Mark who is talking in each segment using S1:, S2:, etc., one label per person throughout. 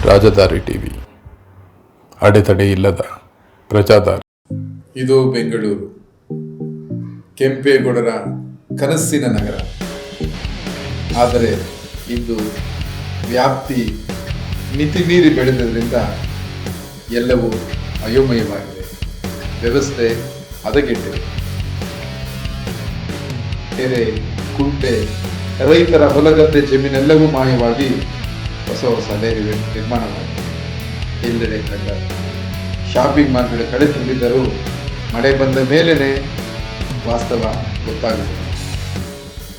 S1: ರಾಜದಾರಿ TV, ಅಡೆತಡೆ ಇಲ್ಲದ ಪ್ರಜಾದಾರಿ.
S2: ಇದು ಬೆಂಗಳೂರು, ಕೆಂಪೇಗೌಡರ ಕನಸಿನ ನಗರ. ಆದರೆ ಇಂದು ವ್ಯಾಪ್ತಿ ಮಿತಿ ಮೀರಿ ಬೆಳೆದದ್ರಿಂದ ಎಲ್ಲವೂ ಅಯೋಮಯವಾಗಿದೆ. ವ್ಯವಸ್ಥೆ ಹದಗೆಟ್ಟಿದೆ. ಕೆರೆ, ಕುಂಟೆ, ರೈತರ ಹೊಲಗದ್ದೆ ಜಮೀನೆಲ್ಲವೂ ಮಾಯವಾಗಿ ಹೊಸ ಹೊಸ ಡೈರಿ ನಿರ್ಮಾಣವಾಗಿದೆ. ಎಲ್ಲೆಡೆ ಕಂಡ ಶಾಪಿಂಗ್ ಮಾಲ್ಗಳು ಕಳೆ ತುಂಬಿದ್ದರೂ ಮಳೆ ಬಂದ ಮೇಲೇ ವಾಸ್ತವ ಗೊತ್ತಾಗುತ್ತದೆ.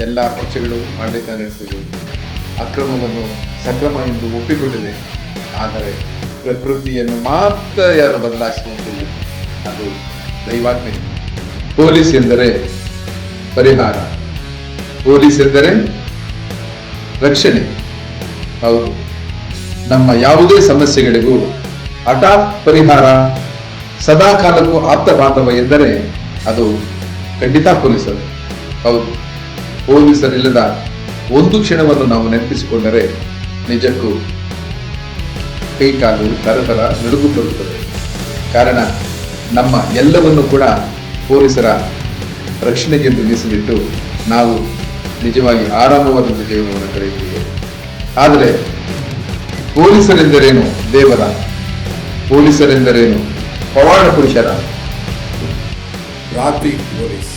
S2: ಎಲ್ಲ ಪಕ್ಷಗಳು ಆಡಳಿತ ನಡೆಸಿದೆ. ಅಕ್ರಮವನ್ನು ಸಕ್ರಮ ಎಂದು ಒಪ್ಪಿಕೊಂಡಿದೆ. ಆದರೆ ಪ್ರಕೃತಿಯನ್ನು ಮಾತ್ರ ಯಾರು ಬದಲಾಯಿಸುವಂತಿಲ್ಲ. ಅದು ದೈವಾಜ್ಞೆ. ಪೊಲೀಸ್ ಎಂದರೆ ಪರಿಹಾರ, ಪೊಲೀಸ್ ಎಂದರೆ ರಕ್ಷಣೆ. ಹೌದು, ನಮ್ಮ ಯಾವುದೇ ಸಮಸ್ಯೆಗಳಿಗೂ ಹಠಾತ್ ಪರಿಹಾರ, ಸದಾ ಕಾಲಕ್ಕೂ ಆಪ್ತ ಬಾಂಧವ ಎಂದರೆ ಅದು ಖಂಡಿತ ಪೊಲೀಸರು. ಹೌದು, ಪೊಲೀಸರಿಲ್ಲದ ಒಂದು ಕ್ಷಣವನ್ನು ನಾವು ನೆನಪಿಸಿಕೊಂಡರೆ ನಿಜಕ್ಕೂ ಕೈಕಾಲು ತರತರ ನಡುಗು ಬರುತ್ತದೆ. ಕಾರಣ ನಮ್ಮ ಎಲ್ಲವನ್ನು ಕೂಡ ಪೊಲೀಸರ ರಕ್ಷಣೆಗೆಂದು ಮೀಸಲಿಟ್ಟು ನಾವು ನಿಜವಾಗಿ ಆರಾಮವಾದ ಜೀವನವನ್ನು ಕಳೆಯುತ್ತೇವೆ. ಆದರೆ ಪೊಲೀಸರೆಂದರೇನು ದೇವರ, ಪೊಲೀಸರೆಂದರೇನು ಪವಾಡ ಪುರುಷರ? ಟ್ರಾಫಿಕ್ ಪೊಲೀಸ್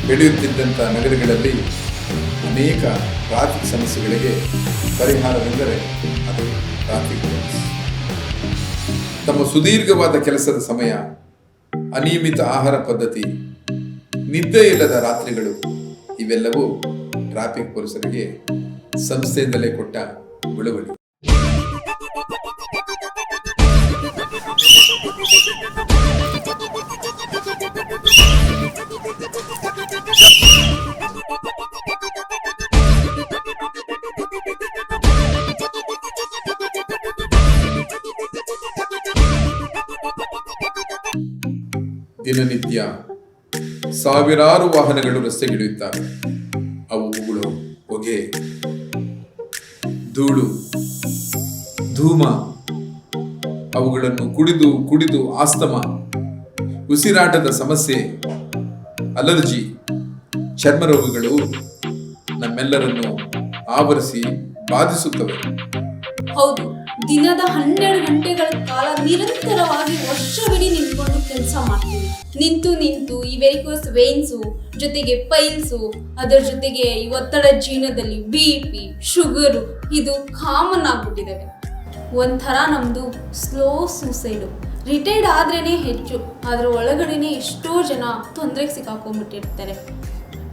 S2: ಬೆಳೆಯುತ್ತಿದ್ದಂಥ ನಗರಗಳಲ್ಲಿ ಅನೇಕ ಟ್ರಾಫಿಕ್ ಸಮಸ್ಯೆಗಳಿಗೆ ಪರಿಹಾರವೆಂದರೆ ಅದು ಟ್ರಾಫಿಕ್ ಪೊಲೀಸ್. ತಮ್ಮ ಸುದೀರ್ಘವಾದ ಕೆಲಸದ ಸಮಯ, ಅನಿಯಮಿತ ಆಹಾರ ಪದ್ಧತಿ, ನಿದ್ದೆ ಇಲ್ಲದ ರಾತ್ರಿಗಳು ಇವೆಲ್ಲವೂ ಟ್ರಾಫಿಕ್ ಪೊಲೀಸರಿಗೆ ಸಂಸ್ಥೆಯಿಂದಲೇ ಕೊಟ್ಟ ಬಳುವಳಿ. ದಿನನಿತ್ಯ ಸಾವಿರಾರು ವಾಹನಗಳು ರಸ್ತೆಗಿಳಿಯುತ್ತವೆ. ಅವು ಉಗುಳು, ಹೊಗೆ, ಧೂಳು, ಧೂಮ, ಅವುಗಳನ್ನು ಕುಡಿದು ಕುಡಿದು ಆಸ್ತಮ, ಉಸಿರಾಟದ ಸಮಸ್ಯೆ, ಅಲರ್ಜಿ, ಚರ್ಮ ರೋಗಗಳು ನಮ್ಮೆಲ್ಲರನ್ನು ಆವರಿಸಿ ಬಾಧಿಸುತ್ತವೆ.
S3: ಹೌದು, ದಿನದ 12 ಗಂಟೆಗಳ ಕಾಲ ನಿರಂತರವಾಗಿ ವರ್ಷವಿಡೀ ನಿಂತ್ಕೊಂಡು ಕೆಲಸ ಮಾಡ್ತೀವಿ. ನಿಂತು ಈ ವೆರಿಕೋಸ್ ವೇನ್ಸು ಜೊತೆಗೆ ಪೈಲ್ಸು, ಅದರ ಜೊತೆಗೆ ಈ ಒತ್ತಡ ಜೀವನದಲ್ಲಿ BP, ಶುಗರು ಇದು ಕಾಮನ್ ಆಗ್ಬಿಟ್ಟಿದ್ದಾವೆ. ಒಂಥರ ನಮ್ಮದು ಸ್ಲೋ ಸೂಸೈಡು. ರಿಟೈರ್ಡ್ ಆದ್ರೇ ಹೆಚ್ಚು, ಅದರ ಒಳಗಡೆನೆ ಎಷ್ಟೋ ಜನ ತೊಂದರೆಗೆ ಸಿಕ್ಕಾಕೊಂಡ್ಬಿಟ್ಟಿರ್ತಾರೆ.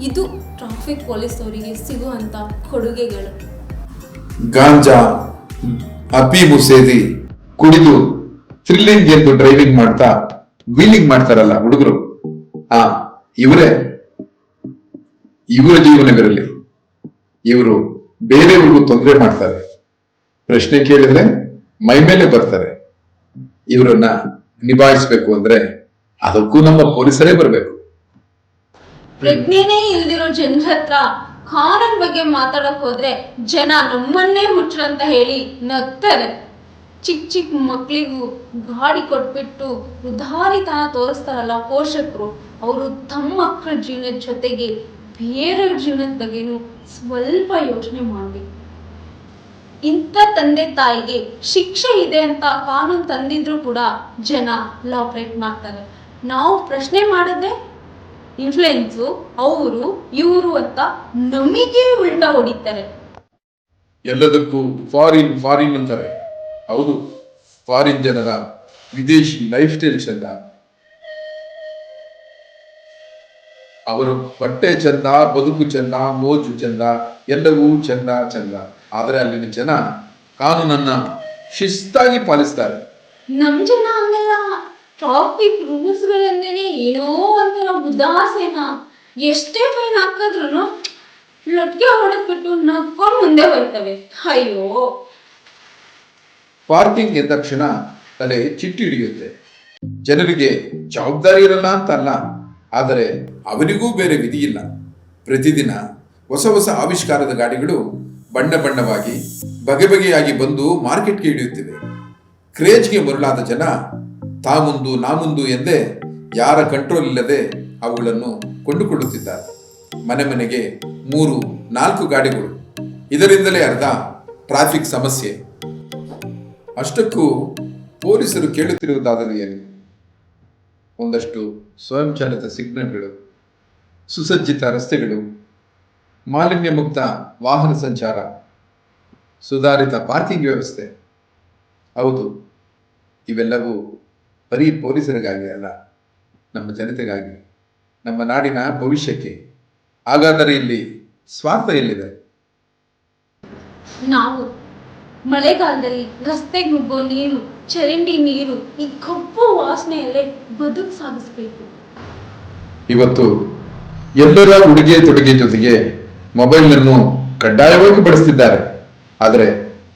S3: ಇದು ಟ್ರಾಫಿಕ್ ಪೊಲೀಸ್ ಅವರಿಗೆ ಸಿಗುವಂಥ ಕೊಡುಗೆಗಳು.
S2: ಗಾಂಜಾ, ಅಫೀಮು ಸೇದಿ ಕುಡಿದು ಥ್ರಿಲ್ಲಿಂಗ್ ಎಂದು ಡ್ರೈವಿಂಗ್ ಮಾಡ್ತಾ ವೀಲಿಂಗ್ ಮಾಡ್ತಾರಲ್ಲ ಹುಡುಗರು, ಇವರ ಜೀವನವಿರಲಿ. ಇವರು ಬೇರೆಯವ್ರಿಗೂ ತೊಂದರೆ ಮಾಡ್ತಾರೆ. ಪ್ರಶ್ನೆ ಕೇಳಿದ್ರೆ ಮೈ ಮೇಲೆ ಬರ್ತಾರೆ. ಇವರನ್ನ ನಿಭಾಯಿಸ್ಬೇಕು ಅಂದ್ರೆ ಅದಕ್ಕೂ ನಮ್ಮ ಪೊಲೀಸರೇ ಬರಬೇಕು.
S3: ಪ್ರಜ್ಞೆನೇ ಇಲ್ದಿರೋ ಜನರ ಹತ್ರ ಕಾನೂನ್ ಬಗ್ಗೆ ಮಾತಾಡಕ್ ಹೋದ್ರೆ ಜನ ನಮ್ಮನ್ನೇ ಹುಚ್ಚರು ಅಂತ ಹೇಳಿ ನಗ್ತಾರೆ. ಚಿಕ್ಕ ಮಕ್ಳಿಗೂ ಗಾಡಿ ಕೊಟ್ಬಿಟ್ಟು ಉದಾರಿತನ ತೋರಿಸ್ತಾರಲ್ಲ ಪೋಷಕರು, ಅವರು ತಮ್ಮ ಮಕ್ಕಳ ಜೀವನದ ಜೊತೆಗೆ ಬೇರೆಯವ್ರ ಜೀವನದ ಬಗ್ಗೆನೂ ಸ್ವಲ್ಪ ಯೋಚನೆ ಮಾಡ್ಬೇಕು. ಇಂಥ ತಂದೆ ತಾಯಿಗೆ ಶಿಕ್ಷೆ ಇದೆ ಅಂತ ಕಾನೂನು ತಂದಿದ್ರು ಕೂಡ ಜನ ಲಾ ಬ್ರೇಕ್ ಮಾಡ್ತಾರೆ. ನಾವು ಪ್ರಶ್ನೆ ಮಾಡಿದ್ರೆ ಇನ್ಫ್ಲುಯೆನ್ಸು, ಅವರು ಇವರು ಅಂತ ನಮಗೆ ಉಲ್ಟಾ ಹೊಡಿತಾರೆ.
S2: ಎಲ್ಲದಕ್ಕೂ ಫಾರಿನ್ ಅಂತಾರೆ. ಹೌದು, ಫಾರಿನ್ ಜನರ ವಿದೇಶಿ ಲೈಫ್ ಸ್ಟೈಲ್ ಚಂದ, ಅವರು ಬಟ್ಟೆ ಚಂದ, ಬದುಕು ಚಂದ, ಮೋಜು ಚಂದ, ಎಲ್ಲವೂ ಚಂದ. ಆದರೆ ಅಲ್ಲಿನ ಜನ ಕಾನೂನನ್ನ ಶಿಸ್ತಾಗಿ ಪಾಲಿಸ್ತಾರೆ.
S3: ನಮ್ ಜನ ಹಂಗಲ್ಲ. ಟ್ರಾಫಿಕ್ ರೂಲ್ಸ್ ಗಳಂದೇನೆ ಏನೋ ಒಂಥರ ಉದಾಸೀನ. ಎಷ್ಟೇ ಫೈನ್ ಹಾಕಿದ್ರು ಲಟ್ಕೆ ಹೊಡೆದ್ಬಿಟ್ಟು ನಕ್ಕೊಂಡು ಮುಂದೆ ಬರ್ತವೆ. ಅಯ್ಯೋ,
S2: ಪಾರ್ಕಿಂಗ್ ಎಂದ ತಕ್ಷಣ ತಲೆ ಚಿಟ್ಟಿ ಹಿಡಿಯುತ್ತೆ. ಜನರಿಗೆ ಜವಾಬ್ದಾರಿ ಇರಲ್ಲ ಅಂತ ಅಲ್ಲ, ಆದರೆ ಅವರಿಗೂ ಬೇರೆ ವಿಧಿ ಇಲ್ಲ. ಪ್ರತಿದಿನ ಹೊಸ ಆವಿಷ್ಕಾರದ ಗಾಡಿಗಳು ಬಣ್ಣವಾಗಿ ಬಗೆ ಬಗೆಯಾಗಿ ಬಂದು ಮಾರ್ಕೆಟ್ಗೆ ಇಳಿಯುತ್ತಿವೆ. ಕ್ರೇಜ್ಗೆ ಮರುಳಾದ ಜನ ತಾ ಮುಂದು ನಾ ಮುಂದು ಎಂದೇ ಯಾರ ಕಂಟ್ರೋಲ್ ಇಲ್ಲದೆ ಅವುಗಳನ್ನು ಕೊಂಡುಕೊಳ್ಳುತ್ತಿದ್ದಾರೆ. ಮನೆ ಮನೆಗೆ 3-4 ಗಾಡಿಗಳು. ಇದರಿಂದಲೇ ಅರ್ಧ ಟ್ರಾಫಿಕ್ ಸಮಸ್ಯೆ. ಅಷ್ಟಕ್ಕೂ ಪೊಲೀಸರು ಕೇಳುತ್ತಿರುವುದಾದರೂ ಏನು? ಒಂದಷ್ಟು ಸ್ವಯಂಚಾಲಿತ ಸಿಗ್ನಲ್ಗಳು, ಸುಸಜ್ಜಿತ ರಸ್ತೆಗಳು, ಮಾಲಿನ್ಯ ಮುಕ್ತ ವಾಹನ ಸಂಚಾರ, ಸುಧಾರಿತ ಪಾರ್ಕಿಂಗ್ ವ್ಯವಸ್ಥೆ. ಹೌದು, ಇವೆಲ್ಲವೂ ಬರೀ ಪೊಲೀಸರಿಗಾಗಿ ಅಲ್ಲ, ನಮ್ಮ ಜನತೆಗಾಗಿ, ನಮ್ಮ ನಾಡಿನ ಭವಿಷ್ಯಕ್ಕೆ. ಹಾಗಾದರೆ ಇಲ್ಲಿ ಸ್ವಾರ್ಥ ಎಲ್ಲಿದೆ?
S3: ನಾವು ಮಳೆಗಾಲದಲ್ಲಿ ರಸ್ತೆಗೆ ನುಗ್ಗೋ ನೀರು, ಚರಂಡಿ ನೀರು, ಈ ಕಪ್ಪು ವಾಸನೆಯಲ್ಲೇ ಬದುಕು ಸಾಗಿಸ್ಬೇಕು.
S2: ಇವತ್ತು ಎಲ್ಲರ ಉಡುಗೆ ತೊಡುಗೆ ಜೊತೆಗೆ ಮೊಬೈಲ್ನನ್ನು ಕಡ್ಡಾಯವಾಗಿ ಬಳಸ್ತಿದ್ದಾರೆ. ಆದರೆ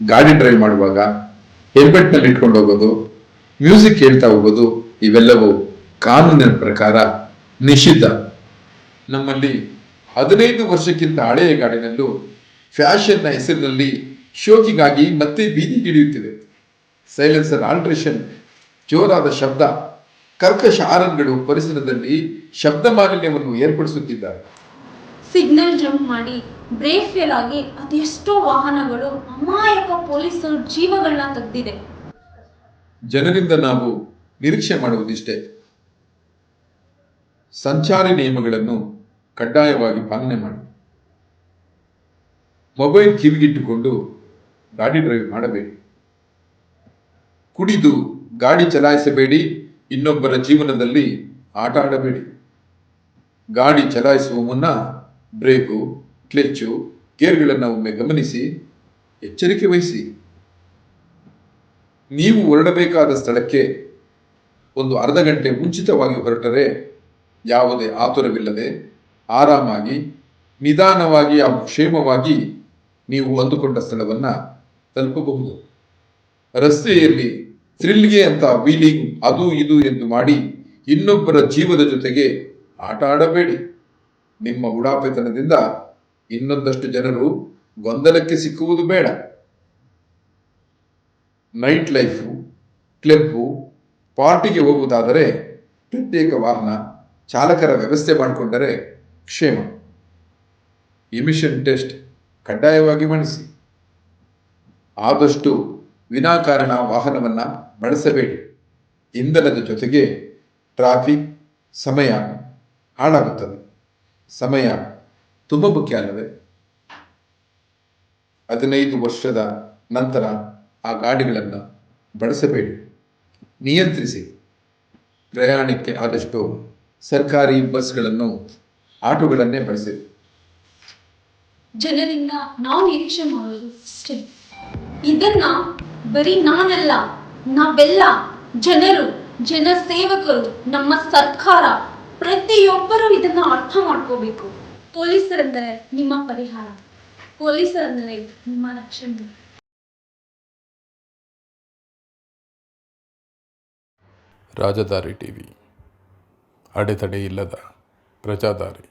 S2: ಗಾಡಿ ಡ್ರೈವ್ ಮಾಡುವಾಗ ಹೆಲ್ಮೆಟ್ನಲ್ಲಿ ಇಟ್ಕೊಂಡು ಹೋಗೋದು, ಮ್ಯೂಸಿಕ್ ಕೇಳ್ತಾ ಹೋಗೋದು ಇವೆಲ್ಲವೂ ಕಾನೂನಿನ ಪ್ರಕಾರ ನಿಷಿದ್ಧ. ನಮ್ಮಲ್ಲಿ 15 ವರ್ಷಕ್ಕಿಂತ ಹಳೆಯ ಗಾಡಿನಲ್ಲೂ ಫ್ಯಾಷನ್ನ ಹೆಸರಿನಲ್ಲಿ ಶೋಕಿಗಾಗಿ ಮತ್ತೆ ಬೀದಿಗಿಳಿಯುತ್ತಿದೆ. ಸೈಲೆನ್ಸರ್ ಆಲ್ಟ್ರೇಷನ್, ಜೋರಾದ ಶಬ್ದ, ಕರ್ಕಶ ಹಾರನ್ಗಳು ಪರಿಸರದಲ್ಲಿ ಶಬ್ದ ಮಾಲಿನ್ಯವನ್ನು ಏರ್ಪಡಿಸುತ್ತಿದ್ದಾರೆ.
S3: ಸಿಗ್ನಲ್ ಜಂಪ್ ಮಾಡಿ ಬ್ರೇಕ್ ಫೇಲ್ ಆಗಿ ಅದೆಷ್ಟೋ ವಾಹನಗಳು ಅಮಾಯಕ ಪೊಲೀಸರು ಜೀವಗಳನ್ನ ತೆಗೆದಿದೆ.
S2: ಜನರಿಂದ ನಾವು ನಿರೀಕ್ಷೆ ಮಾಡುವುದಿಷ್ಟೇ, ಸಂಚಾರಿ ನಿಯಮಗಳನ್ನು ಕಡ್ಡಾಯವಾಗಿ ಪಾಲನೆ ಮಾಡಿ. ಮೊಬೈಲ್ ಕಿವಿಗಿಟ್ಟುಕೊಂಡು ಗಾಡಿ ಡ್ರೈವ್ ಮಾಡಬೇಡಿ. ಕುಡಿದು ಗಾಡಿ ಚಲಾಯಿಸಬೇಡಿ. ಇನ್ನೊಬ್ಬರ ಜೀವನದಲ್ಲಿ ಆಟ ಆಡಬೇಡಿ. ಗಾಡಿ ಚಲಾಯಿಸುವ ಮುನ್ನ ಬ್ರೇಕು, ಕ್ಲಚ್ಚು, ಗೇರ್ಗಳನ್ನು ಒಮ್ಮೆ ಗಮನಿಸಿ ಎಚ್ಚರಿಕೆ ವಹಿಸಿ. ನೀವು ಹೊರಡಬೇಕಾದ ಸ್ಥಳಕ್ಕೆ ಒಂದು ಅರ್ಧ ಗಂಟೆ ಮುಂಚಿತವಾಗಿ ಹೊರಟರೆ ಯಾವುದೇ ಆತುರವಿಲ್ಲದೆ ಆರಾಮಾಗಿ, ನಿಧಾನವಾಗಿ ಹಾಗೂ ಕ್ಷೇಮವಾಗಿ ನೀವು ಅಂದುಕೊಂಡ ಸ್ಥಳವನ್ನ ತಲುಪಬಹುದು. ರಸ್ತೆಯಲ್ಲಿ ಥ್ರಿಲ್ಗೆ ಅಂತ ವೀಲಿಂಗ್ ಅದು ಇದು ಎಂದು ಮಾಡಿ ಇನ್ನೊಬ್ಬರ ಜೀವದ ಜೊತೆಗೆ ಆಟ ಆಡಬೇಡಿ. ನಿಮ್ಮ ಉಡಾಪೆತನದಿಂದ ಇನ್ನೊಂದಷ್ಟು ಜನರು ಗೊಂದಲಕ್ಕೆ ಸಿಕ್ಕುವುದು ಬೇಡ. ನೈಟ್ ಲೈಫು, ಕ್ಲಬ್ಬು, ಪಾರ್ಟಿಗೆ ಹೋಗುವುದಾದರೆ ಪ್ರತ್ಯೇಕ ವಾಹನ, ಚಾಲಕರ ವ್ಯವಸ್ಥೆ ಮಾಡಿಕೊಂಡರೆ ಕ್ಷೇಮ. ಎಮಿಷನ್ ಟೆಸ್ಟ್ ಕಡ್ಡಾಯವಾಗಿ ಮಾಡಿಸಿ. ಆದಷ್ಟು ವಿನಾಕಾರಣ ವಾಹನವನ್ನ ಬಳಸಬೇಡಿ. ಇಂಧನದ ಜೊತೆಗೆ ಟ್ರಾಫಿಕ್, ಸಮಯ ಹಾಳಾಗುತ್ತದೆ. ಸಮಯ ತುಂಬ ಮುಖ್ಯ ಅಲ್ಲವೇ? 15 ವರ್ಷದ ನಂತರ ಆ ಗಾಡಿಗಳನ್ನು ಬಳಸಬೇಡಿ, ನಿಯಂತ್ರಿಸಿ. ಪ್ರಯಾಣಕ್ಕೆ ಆದಷ್ಟು ಸರ್ಕಾರಿ ಬಸ್ಗಳನ್ನು, ಆಟೋಗಳನ್ನೇ ಬಳಸಿ.
S3: ಜನರಿಂದ ನಾವು ನಿರೀಕ್ಷೆ ಮಾಡೋದು ಅಷ್ಟೇ. ಇದನ್ನ ಬರೀ ನಾನಲ್ಲ, ನಾವೆಲ್ಲ ಜನರು, ಜನಸೇವಕರು, ನಮ್ಮ ಸರ್ಕಾರ, ಪ್ರತಿಯೊಬ್ಬರು ಇದನ್ನ ಅರ್ಥ ಮಾಡ್ಕೋಬೇಕು. ಪೊಲೀಸರೆಂದರೆ ನಿಮ್ಮ ಪರಿಹಾರ, ಪೊಲೀಸರೆಂದರೆ ನಿಮ್ಮ ರಕ್ಷಣೆ.
S1: ರಾಜದಾರಿ ಟಿವಿ, ಅಡೆತಡೆ ಇಲ್ಲದ ಪ್ರಜಾದಾರಿ.